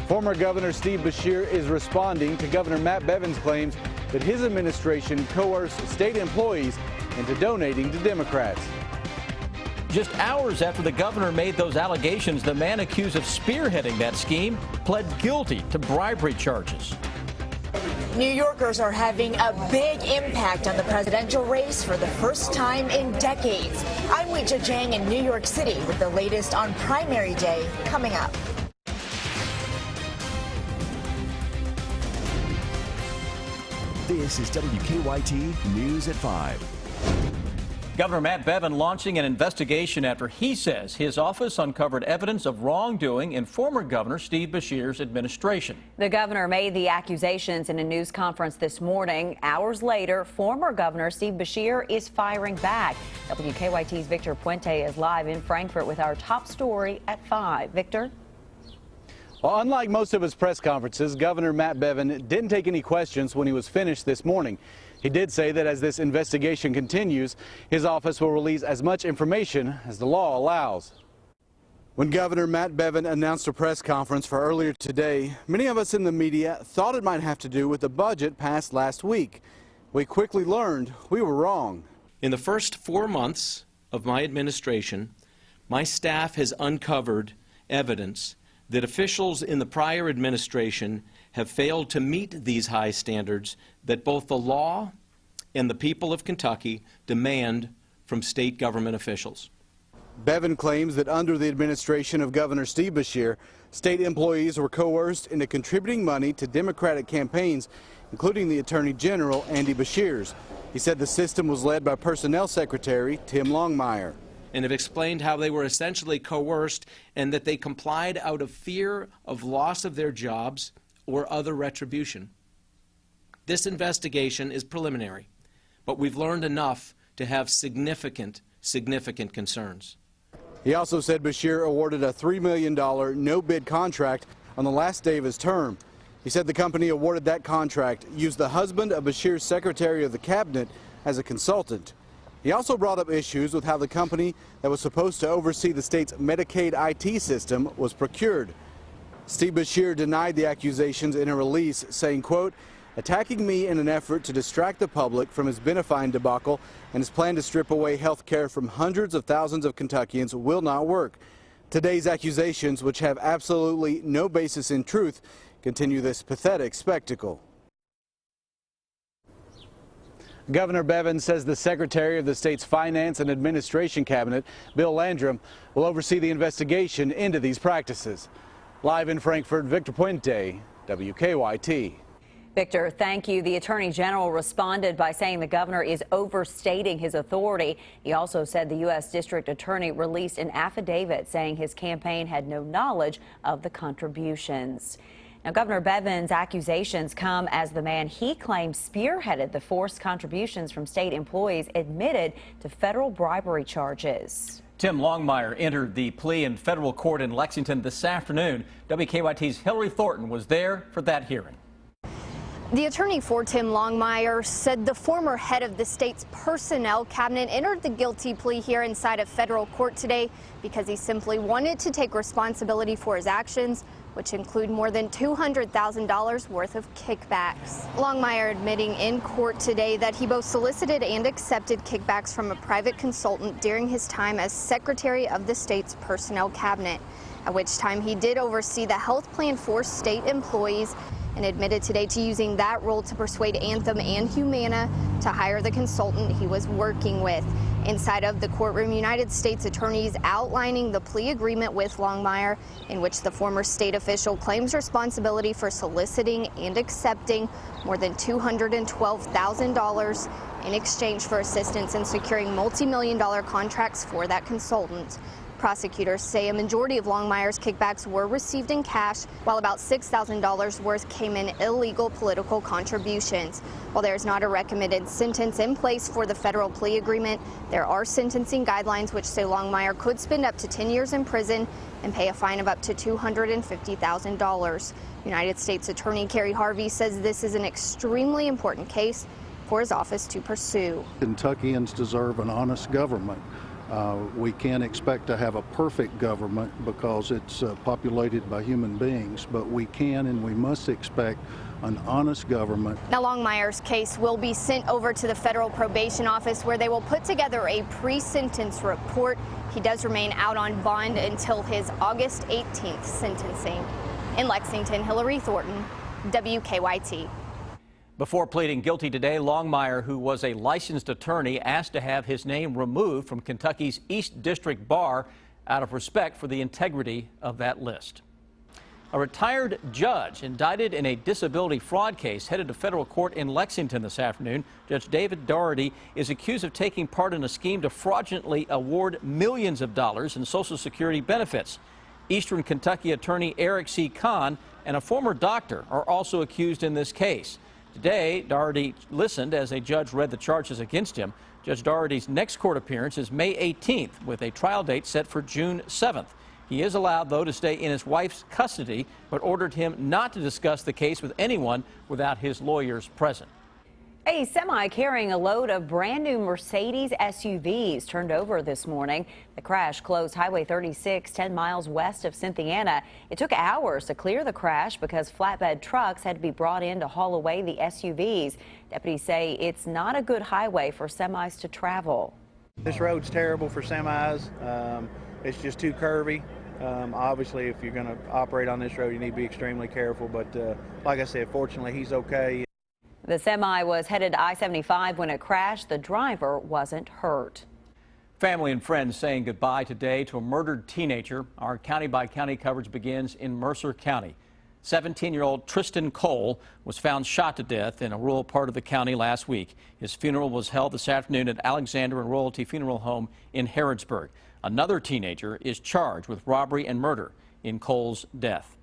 Former Governor Steve Beshear is responding to Governor Matt Bevin's claims that his administration coerced state employees into donating to Democrats. Just hours after the governor made those allegations, the man accused of spearheading that scheme pled guilty to bribery charges. New Yorkers are having a big impact on the presidential race for the first time in decades. I'm Weijia Zhang in New York City with the latest on primary day coming up. This is WKYT News at 5. Governor Matt Bevin launching an investigation after he says his office uncovered evidence of wrongdoing in former Governor Steve Beshear's administration. The governor made the accusations in a news conference this morning. Hours later, former Governor Steve Beshear is firing back. WKYT's Victor Puente is live in Frankfurt with our top story at 5. Victor? Well, unlike most of his press conferences, Governor Matt Bevin didn't take any questions when he was finished this morning. He did say that as this investigation continues, his office will release as much information as the law allows. When Governor Matt Bevin announced a press conference for earlier today, many of us in the media thought it might have to do with the budget passed last week. We quickly learned we were wrong. In the first 4 months of my administration, my staff has uncovered evidence that officials in the prior administration have failed to meet these high standards that both the law and the people of Kentucky demand from state government officials. Bevin claims that under the administration of Governor Steve Beshear, state employees were coerced into contributing money to Democratic campaigns, including the Attorney General, Andy Beshear's. He said the system was led by Personnel Secretary Tim Longmire. And have explained how they were essentially coerced and that they complied out of fear of loss of their jobs or other retribution. This investigation is preliminary, but we've learned enough to have significant concerns. He also said Beshear awarded a $3 million no-bid contract on the last day of his term. He said the company awarded that contract used the husband of Beshear's Secretary of the Cabinet as a consultant. He also brought up issues with how the company that was supposed to oversee the state's Medicaid IT system was procured. Steve Beshear denied the accusations in a release, saying, quote, attacking me in an effort to distract the public from his Benefine debacle and his plan to strip away health care from hundreds of thousands of Kentuckians will not work. Today's accusations, which have absolutely no basis in truth, continue this pathetic spectacle. Governor Bevin says the Secretary of the state's Finance and Administration Cabinet, Bill Landrum, will oversee the investigation into these practices. Live in Frankfurt, Victor Puente, WKYT. Victor, thank you. The Attorney General responded by saying the governor is overstating his authority. He also said the U.S. District Attorney released an affidavit saying his campaign had no knowledge of the contributions. Now, Governor Bevin's accusations come as the man he claims spearheaded the forced contributions from state employees admitted to federal bribery charges. Tim Longmire entered the plea in federal court in Lexington this afternoon. WKYT's Hillary Thornton was there for that hearing. The attorney for Tim Longmire said the former head of the state's personnel cabinet entered the guilty plea here inside of federal court today because he simply wanted to take responsibility for his actions, which include more than $200,000 worth of kickbacks. Longmire admitting in court today that he both solicited and accepted kickbacks from a private consultant during his time as Secretary of the state's personnel cabinet, at which time he did oversee the health plan for state employees, and admitted today to using that role to persuade Anthem and Humana to hire the consultant he was working with. Inside of the courtroom, United States attorneys outlining the plea agreement with Longmire, in which the former state official claims responsibility for soliciting and accepting more than $212,000 in exchange for assistance in securing multi-million-dollar contracts for that consultant. Prosecutors say a majority of Longmire's kickbacks were received in cash, while about $6,000 worth came in illegal political contributions. While there is not a recommended sentence in place for the federal plea agreement, there are sentencing guidelines which say Longmire could spend up to 10 years in prison and pay a fine of up to $250,000. United States Attorney Kerry Harvey says this is an extremely important case for his office to pursue. Kentuckians deserve an honest government. We can't expect to have a perfect government because it's populated by human beings, but we can and we must expect an honest government. Now, Longmire's case will be sent over to the federal probation office where they will put together a pre-sentence report. He does remain out on bond until his August 18th sentencing. In Lexington, Hillary Thornton, WKYT. Before pleading guilty today, Longmire, who was a licensed attorney, asked to have his name removed from Kentucky's East District Bar out of respect for the integrity of that list. A retired judge indicted in a disability fraud case headed to federal court in Lexington this afternoon. Judge David Daugherty is accused of taking part in a scheme to fraudulently award millions of dollars in Social Security benefits. Eastern Kentucky attorney Eric C. Kahn and a former doctor are also accused in this case. Today, Daugherty listened as a judge read the charges against him. Judge Daugherty's next court appearance is May 18th, with a trial date set for June 7th. He is allowed, though, to stay in his wife's custody, but ordered him not to discuss the case with anyone without his lawyers present. A semi carrying a load of brand new Mercedes SUVs turned over this morning. The crash closed Highway 36, 10 miles west of Cynthiana. It took hours to clear the crash because flatbed trucks had to be brought in to haul away the SUVs. Deputies say it's not a good highway for semis to travel. This road's terrible for semis. It's just too curvy. Obviously, if you're going to operate on this road, you need to be extremely careful. But like I said, fortunately, he's okay. The semi was headed to I-75 when it crashed. The driver wasn't hurt. Family and friends saying goodbye today to a murdered teenager. Our county-by-county coverage begins in Mercer County. 17-year-old Tristan Cole was found shot to death in a rural part of the county last week. His funeral was held this afternoon at Alexander and Royalty Funeral Home in Harrodsburg. Another teenager is charged with robbery and murder in Cole's death.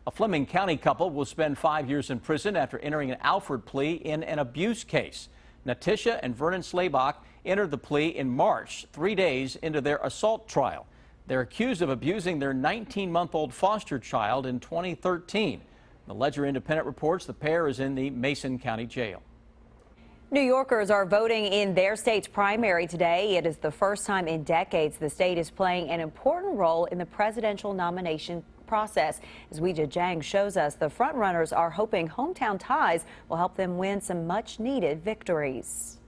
A Fleming County couple will spend 5 years in prison after entering an Alford plea in an abuse case. Natisha and Vernon Slaybach entered the plea in March, 3 days into their assault trial. They're accused of abusing their 19-month-old foster child in 2013. The Ledger Independent reports the pair is in the Mason County Jail. New Yorkers are voting in their state's primary today. It is the first time in decades the state is playing an important role in the presidential nomination process. As Weijia Jiang shows us, the frontrunners are hoping hometown ties will help them win some much-needed victories.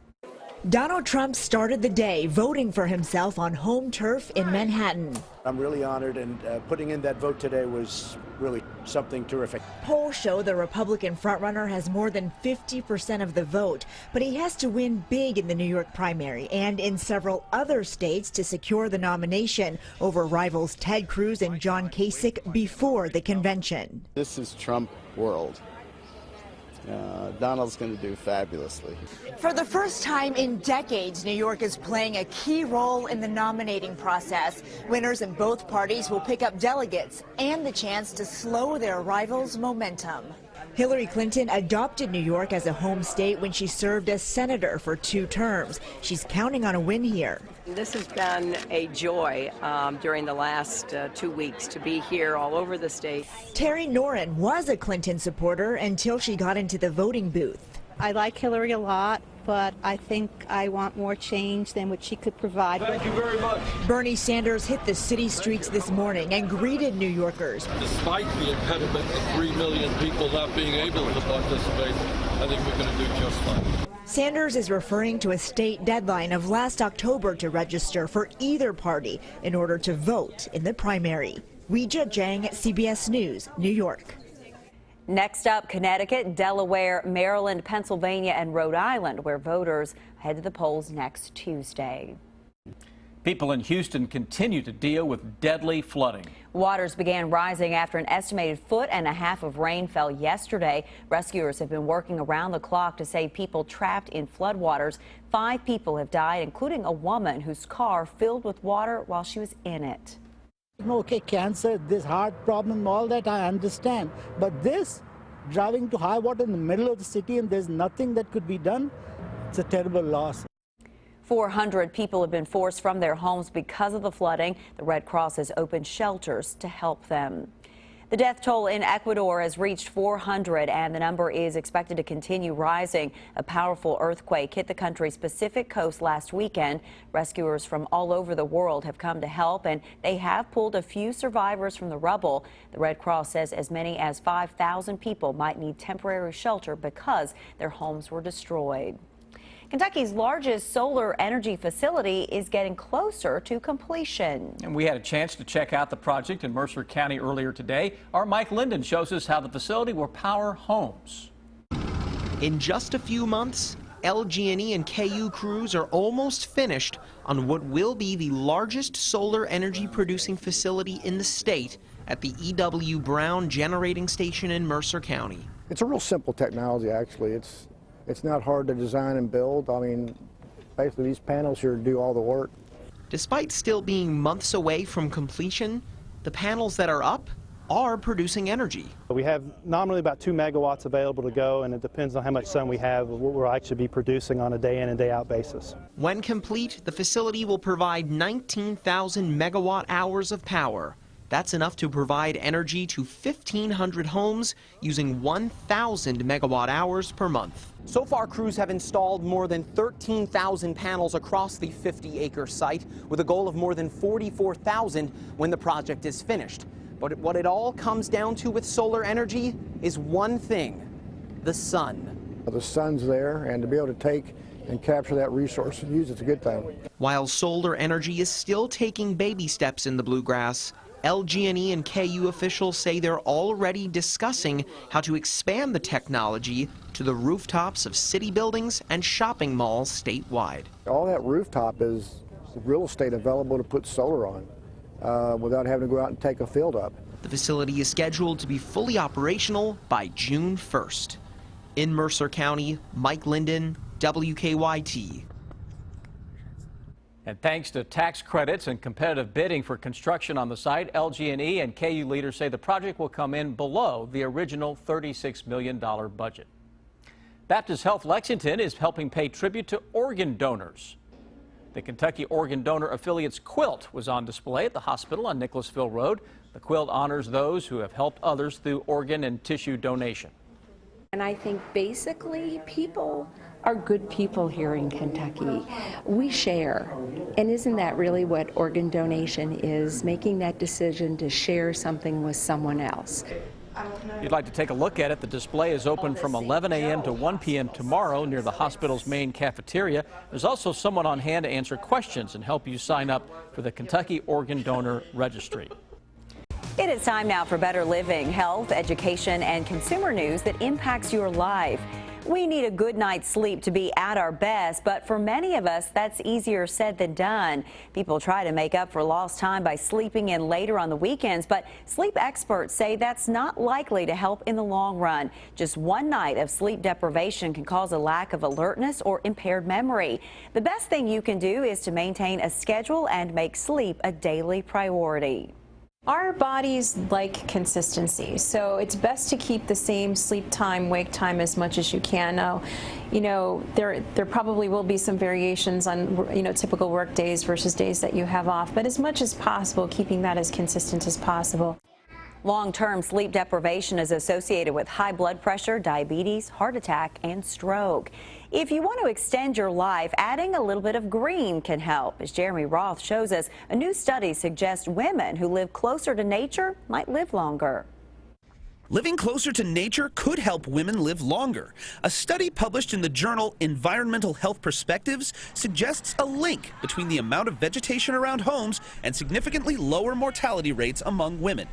Donald Trump started the day voting for himself on home turf in Manhattan. I'm really honored, and putting in that vote today was really something terrific. Polls show the Republican frontrunner has more than 50% of the vote, but he has to win big in the New York primary and in several other states to secure the nomination over rivals Ted Cruz and John Kasich before the convention. This is Trump world. Donald's going to do fabulously. For the first time in decades, New York is playing a key role in the nominating process. Winners in both parties will pick up delegates and the chance to slow their rivals' momentum. Hillary Clinton adopted New York as a home state when she served as senator for 2 terms. She's counting on a win here. This has been a joy during the last 2 weeks to be here all over the state. Terry Noren was a Clinton supporter until she got into the voting booth. I like Hillary a lot, but I think I want more change than what she could provide. Thank you very much. Bernie Sanders hit the city streets this morning and greeted New Yorkers. Despite the impediment of 3 million people not being able to participate, I think we're going to do just fine. Sanders is referring to a state deadline of last October to register for either party in order to vote in the primary. Weijia Jiang, CBS News, New York. Next up, Connecticut, Delaware, Maryland, Pennsylvania, and Rhode Island, where voters head to the polls next Tuesday. People in Houston continue to deal with deadly flooding. Waters began rising after an estimated 1.5 feet of rain fell yesterday. Rescuers have been working around the clock to save people trapped in floodwaters. 5 people have died, including a woman whose car filled with water while she was in it. Okay, cancer, this heart problem, all that I understand. But this, driving to high water in the middle of the city and there's nothing that could be done, it's a terrible loss. 400 people have been forced from their homes because of the flooding. The Red Cross has opened shelters to help them. The death toll in Ecuador has reached 400, and the number is expected to continue rising. A powerful earthquake hit the country's Pacific coast last weekend. Rescuers from all over the world have come to help, and they have pulled a few survivors from the rubble. The Red Cross says as many as 5,000 people might need temporary shelter because their homes were destroyed. Kentucky's largest solar energy facility is getting closer to completion. And we had a chance to check out the project in Mercer County earlier today. Our Mike Linden shows us how the facility will power homes. In just a few months, LG&E and KU crews are almost finished on what will be the largest solar energy producing facility in the state at the E.W. Brown Generating Station in Mercer County. It's a real simple technology, actually. It's not hard to design and build. I mean, basically these panels here do all the work. Despite still being months away from completion, the panels that are up are producing energy. We have nominally about 2 megawatts available to go, and it depends on how much sun we have, what we'll actually be producing on a day in and day out basis. When complete, the facility will provide 19,000 megawatt hours of power. That's enough to provide energy to 1,500 homes using 1,000 megawatt hours per month. So far, crews have installed more than 13,000 panels across the 50-acre site, with a goal of more than 44,000 when the project is finished. But what it all comes down to with solar energy is one thing: the sun. The sun's there, and to be able to take and capture that resource and use it's a good thing. While solar energy is still taking baby steps in the bluegrass, LG&E and KU officials say they're already discussing how to expand the technology to the rooftops of city buildings and shopping malls statewide. All that rooftop is real estate available to put solar on without having to go out and take a field up. The facility is scheduled to be fully operational by June 1st. In Mercer County, Mike Linden, WKYT. And thanks to tax credits and competitive bidding for construction on the site, LG&E and KU leaders say the project will come in below the original $36 million budget. Baptist Health Lexington is helping pay tribute to organ donors. The Kentucky Organ Donor Affiliate's quilt was on display at the hospital on Nicholasville Road. The quilt honors those who have helped others through organ and tissue donation. And I think basically people are good people here in Kentucky. We share. And isn't that really what organ donation is? Making that decision to share something with someone else. If you'd like to take a look at it, the display is open from 11 a.m. to 1 p.m. tomorrow near the hospital's main cafeteria. There's also someone on hand to answer questions and help you sign up for the Kentucky Organ Donor Registry. It is time now for better living, health, education, and consumer news that impacts your life. We need a good night's sleep to be at our best, but for many of us, that's easier said than done. People try to make up for lost time by sleeping in later on the weekends, but sleep experts say that's not likely to help in the long run. Just one night of sleep deprivation can cause a lack of alertness or impaired memory. The best thing you can do is to maintain a schedule and make sleep a daily priority. Our bodies like consistency, so it's best to keep the same sleep time, wake time as much as you can. Now, there probably will be some variations on, typical work days versus days that you have off, but as much as possible, keeping that as consistent as possible. Long-term sleep deprivation is associated with high blood pressure, diabetes, heart attack, and stroke. If you want to extend your life, adding a little bit of green can help. As Jeremy Roth shows us, a new study suggests women who live closer to nature might live longer. Living closer to nature could help women live longer. A study published in the journal Environmental Health Perspectives suggests a link between the amount of vegetation around homes and significantly lower mortality rates among women.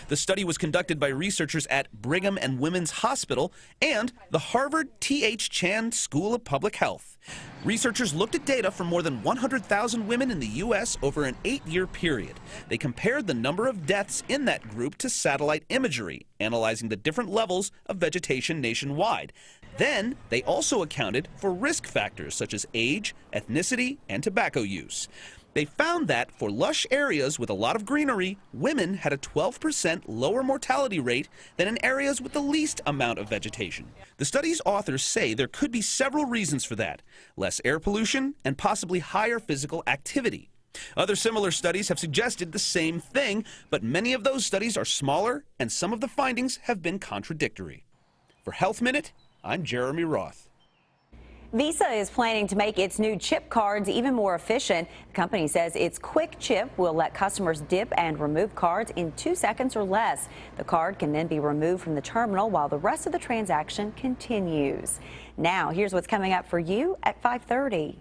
The study was conducted by researchers at Brigham and Women's Hospital and the Harvard T.H. Chan School of Public Health. Researchers looked at data from more than 100,000 women in the U.S. over an 8-year period. They compared the number of deaths in that group to satellite imagery, analyzing the different levels of vegetation nationwide. Then, they also accounted for risk factors such as age, ethnicity, and tobacco use. They found that for lush areas with a lot of greenery, women had a 12% lower mortality rate than in areas with the least amount of vegetation. The study's authors say there could be several reasons for that: less air pollution and possibly higher physical activity. Other similar studies have suggested the same thing, but many of those studies are smaller, and some of the findings have been contradictory. For Health Minute, I'm Jeremy Roth. Visa is planning to make its new chip cards even more efficient. The company says its quick chip will let customers dip and remove cards in 2 seconds or less. The card can then be removed from the terminal while the rest of the transaction continues. Now, here's what's coming up for you at 5:30.